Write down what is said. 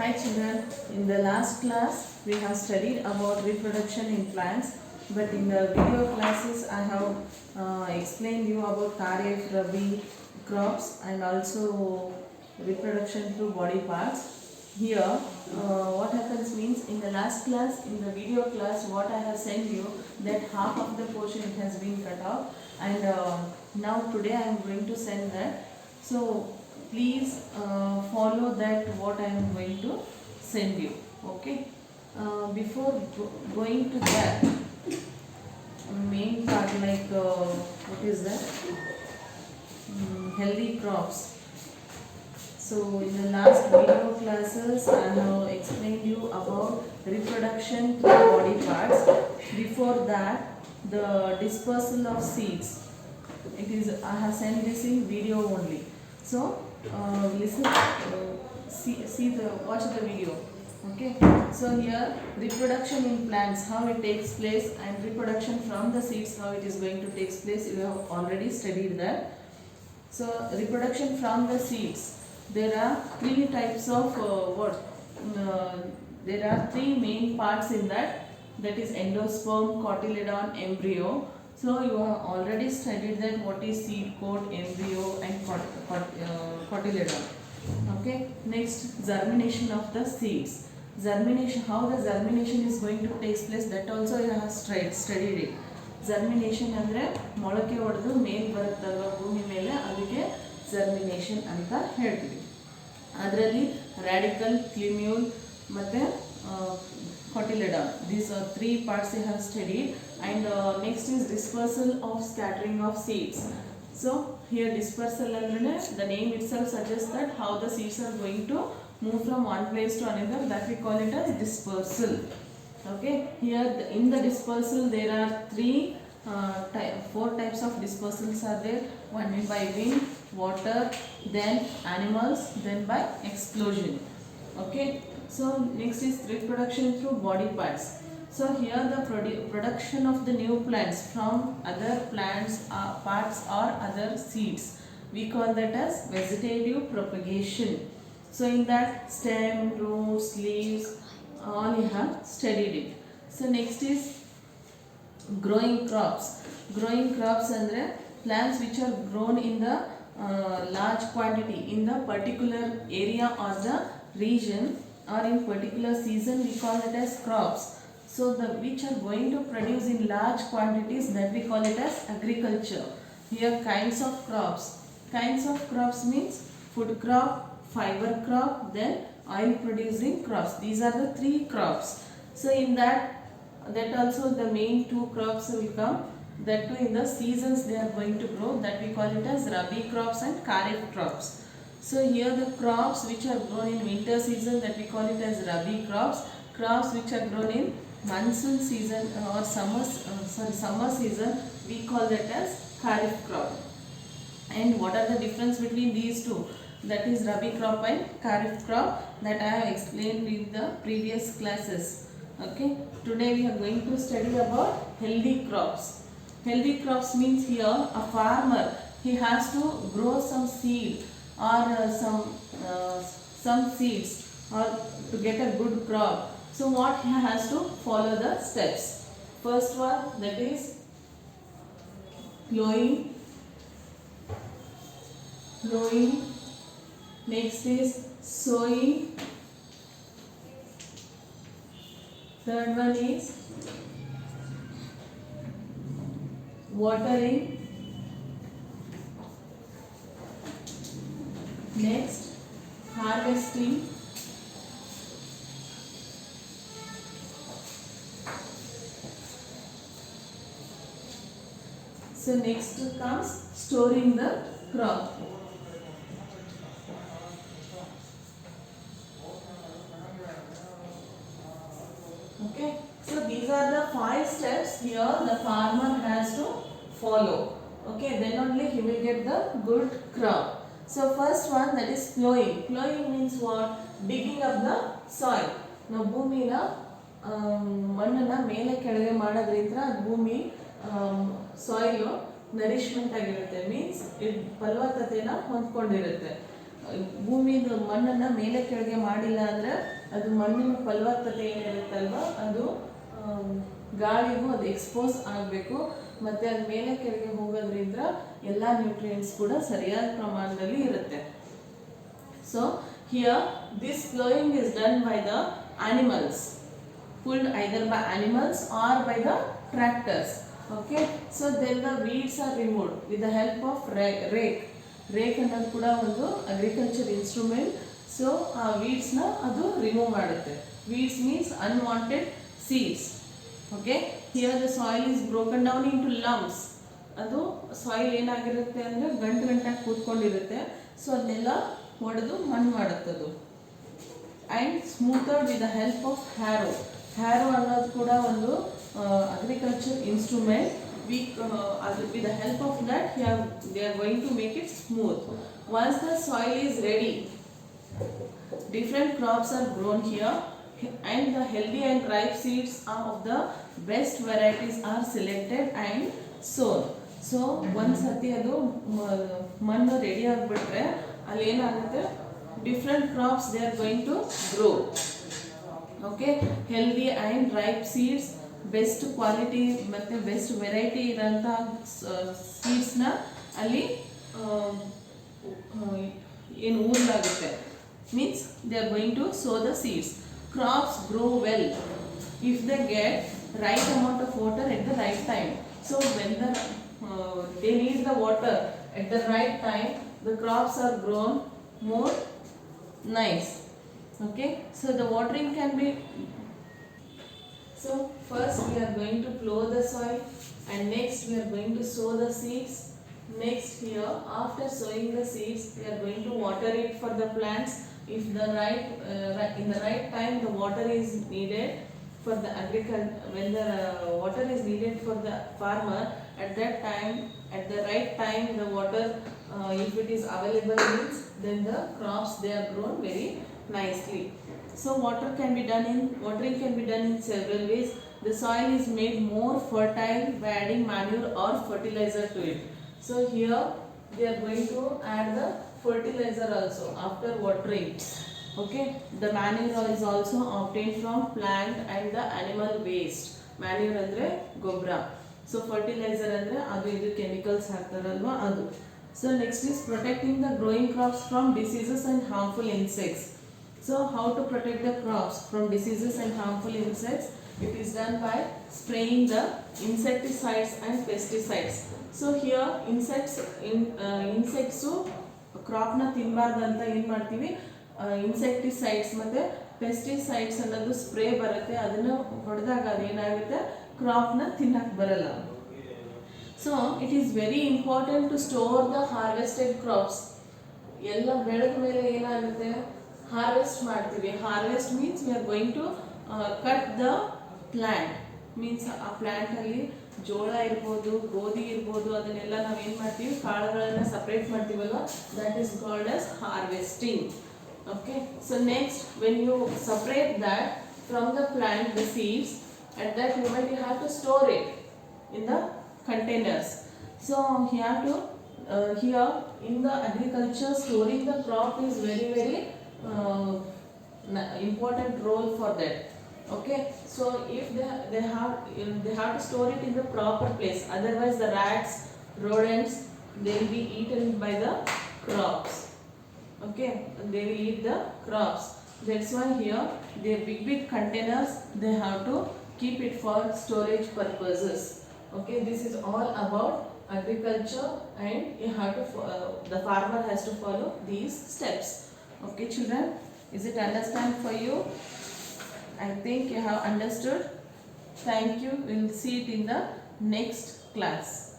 Hi children, in the last class we have studied about reproduction in plants, but in the video classes I have explained you about Kharif, Rabi crops and also reproduction through body parts. Here what happens means in the last class, in the video class what I have sent you, that half of the portion it has been cut off, and now today I am going to send that. So please follow that what I am going to send you. Okay. Before going to that main part, like what is that? Healthy crops. So in the last video classes I have explained you about reproduction through body parts. Before that, the dispersal of seeds. It is I have sent this in video only. So listen, watch the video. Okay. So here reproduction in plants, how it takes place, and reproduction from the seeds, how it is going to take place. You have already studied that. So reproduction from the seeds, there are three types of there are three main parts in that. That is endosperm, cotyledon, embryo. So you have already studied that what is seed coat, embryo and cotyledon. Okay. Next, germination of the seeds. Germination, how the germination is going to take place, that also you have studied it. Germination ಅಂದರೆ ಮೊಳಕೆ ಹೊಡೆದು ಮೇಲೆ ಬರುತ್ತಲ್ವ ಭೂಮಿ ಮೇಲೆ, ಅದಕ್ಕೆ germination ಅಂತ ಹೇಳ್ತೀವಿ. ಅದರಲ್ಲಿ ರ್ಯಾಡಿಕಲ್, ಕ್ಲಿಮ್ಯೂಲ್ ಮತ್ತು cotyledon. These are three parts you have studied. And next is dispersal of scattering of seeds. So here dispersal andre the name itself suggests that how the seeds are going to move from one place to another, that we call it as dispersal. Okay, here in the dispersal there are four types of dispersals are there. One is by wind, water, then animals, then by explosion. Okay, so next is reproduction through body parts. So here the production of the new plants from other plants parts or other seeds, we call that as vegetative propagation. So in that stem, roots, leaves, all you have studied it. So next is growing crops. Growing crops andre plants which are grown in the large quantity in the particular area or the region or in particular season, we call it as crops. So the which are going to produce in large quantities, that we call it as agriculture. Here kinds of crops. Kinds of crops means food crop, fiber crop, then oil producing crops. These are the three crops. So in that also the main two crops will come. That too in the seasons they are going to grow, that we call it as Rabi crops and Kharif crops. So here the crops which are grown in winter season, that we call it as Rabi crops. Crops which are grown in monsoon season or summer season, we call that as Kharif crop. And what are the difference between these two? That is Rabi crop and Kharif crop, that I have explained in the previous classes. Okay, today we are going to study about healthy crops. Healthy crops means here a farmer, he has to grow some seed or some seeds or to get a good crop. So what he has to follow the steps. First one, that is plowing. Next is sowing. Third one is watering. Next, harvesting. So next comes storing the crop. Okay, so these are the 5 steps here the farmer has to follow. Okay, then only he will get the good crop. So first one, that is plowing. Plowing means what? Digging up the soil. Now ಭೂಮಿನ ಮಣ್ಣನ್ನ ಮೇಲೆ ಕೆಳಗೆ ಮಾಡೋದ್ರಿಂದ ಭೂಮಿ soil nourishment ಆಗಿರುತ್ತೆ, means ಫಲವತ್ತತೆನ ಹೊಂದ್ಕೊಂಡಿರುತ್ತೆ. ಭೂಮಿದು ಮಣ್ಣನ್ನು ಮೇಲೆ ಕೆಳಗೆ ಮಾಡಿಲ್ಲ ಅಂದರೆ ಅದು ಮಣ್ಣಿನ ಫಲವತ್ತತೆ ಏನಿರುತ್ತಲ್ವ ಅದು ಗಾಳಿಗೂ ಅದು ಎಕ್ಸ್ಪೋಸ್ ಆಗಬೇಕು, ಮತ್ತು ಅದು ಮೇಲೆ ಕೆಳಗೆ ಹೋಗೋದ್ರಿಂದ ಎಲ್ಲ ನ್ಯೂಟ್ರಿಯೆಂಟ್ಸ್ ಕೂಡ ಸರಿಯಾದ ಪ್ರಮಾಣದಲ್ಲಿ ಇರುತ್ತೆ. So here this ploughing is done by the animals, pulled either by animals or by the tractors. Okay, so then the weeds are removed with the help of rake. Rake ಅನ್ನೋದು ಕೂಡ ಒಂದು agriculture instrument. So ಆ ವೀಡ್ಸ್ನ ಅದು remove ಮಾಡುತ್ತೆ. Weeds means unwanted seeds. Okay, here the soil is broken down into lumps. ಅದು soil ಏನಾಗಿರುತ್ತೆ ಅಂದರೆ ಗಂಟಾಗಿ ಕೂತ್ಕೊಂಡಿರುತ್ತೆ. ಸೊ ಅದನ್ನೆಲ್ಲ ಹೊಡೆದು ಮಣ್ಣು ಮಾಡುತ್ತದು. And smoothered with the help of harrow. Harrow ಅನ್ನೋದು ಕೂಡ ಒಂದು agriculture instrument. With the help of that they are going to make it smooth. Once the soil is ready, different crops are grown here, and the healthy and ripe seeds of the best varieties are selected and sown. So ಒಂದು ಸತಿ ಅದು ಮಣ್ಣು ready ಆಗಿಬಿಟ್ರೆ ಅಲ್ಲಿ ಏನಾಗುತ್ತೆ, different crops they are going to grow. Okay, healthy and ripe seeds, best quality ಮತ್ತು best variety ಇರೋಂಥ ಸೀಡ್ಸ್ನ ಅಲ್ಲಿ ಏನು ಊರಲಾಗುತ್ತೆ. Means they are going to sow the seeds. Crops grow well if they get right amount of water at the right time. So when they need the water at the right time, the crops are grown more nice. Okay, so the watering can be, so first we are going to plow the soil, and next we are going to sow the seeds. Next here, after sowing the seeds, we are going to water it for the plants. If the in the right time the water is needed for the agriculture, when the water is needed for the farmer, at that time, at the right time the water, if it is available, means then the crops they are grown very nicely. So watering can be done in several ways. The soil is made more fertile by adding manure or fertilizer to it. So here they are going to add the fertilizer also after watering. Okay, the manure is also obtained from plant and the animal waste. Manure andre gobra. So fertilizer andre adu idu chemicals ಹಾಕ್ತಾರಲ್ವಾ ಅದು. So next is protecting the growing crops from diseases and harmful insects. So how to protect the crops from diseases and harmful insects? It is done by spraying the insecticides and pesticides. So here insects crop na ತಿನ್ನಬಾರದು ಅಂತ ಏನು ಮಾಡ್ತೀವಿ, insecticides ಮತ್ತು pesticides ಅನ್ನೋದು spray ಬರುತ್ತೆ. ಅದನ್ನು ಹೊಡೆದಾಗ ಅದೇನಾಗುತ್ತೆ, ಕ್ರಾಪ್ನ ತಿನ್ನಕ್ಕೆ ಬರಲ್ಲ. So it is very important to store the harvested crops. ಎಲ್ಲ ಬೆಳೆದ ಮೇಲೆ ಏನಾಗುತ್ತೆ, ಹಾರ್ವೆಸ್ಟ್ ಮಾಡ್ತೀವಿ. Harvest means we are going to cut the plant. Means ಆ ಪ್ಲ್ಯಾಂಟಲ್ಲಿ ಜೋಳ ಇರ್ಬೋದು, ಗೋಧಿ ಇರ್ಬೋದು, ಅದನ್ನೆಲ್ಲ ನಾವೇನು ಮಾಡ್ತೀವಿ, ಕಾಳುಗಳನ್ನು ಸಪ್ರೇಟ್ ಮಾಡ್ತೀವಲ್ವ, that is called as harvesting. Okay, so next when you separate that from the plant, the seeds, at that moment you have to store it in the containers. So you have to here in the agriculture, storing the crop is very important role for that. Okay, so if they have to store it in the proper place, otherwise the rats, rodents, they will be eaten by the crops. Okay, they will eat the crops. That's why here the big containers, they have to keep it for storage purposes. Okay, this is all about agriculture, and you have to the farmer has to follow these steps. Okay children, is it understand for you? I think you have understood. Thank you. We will see it in the next class.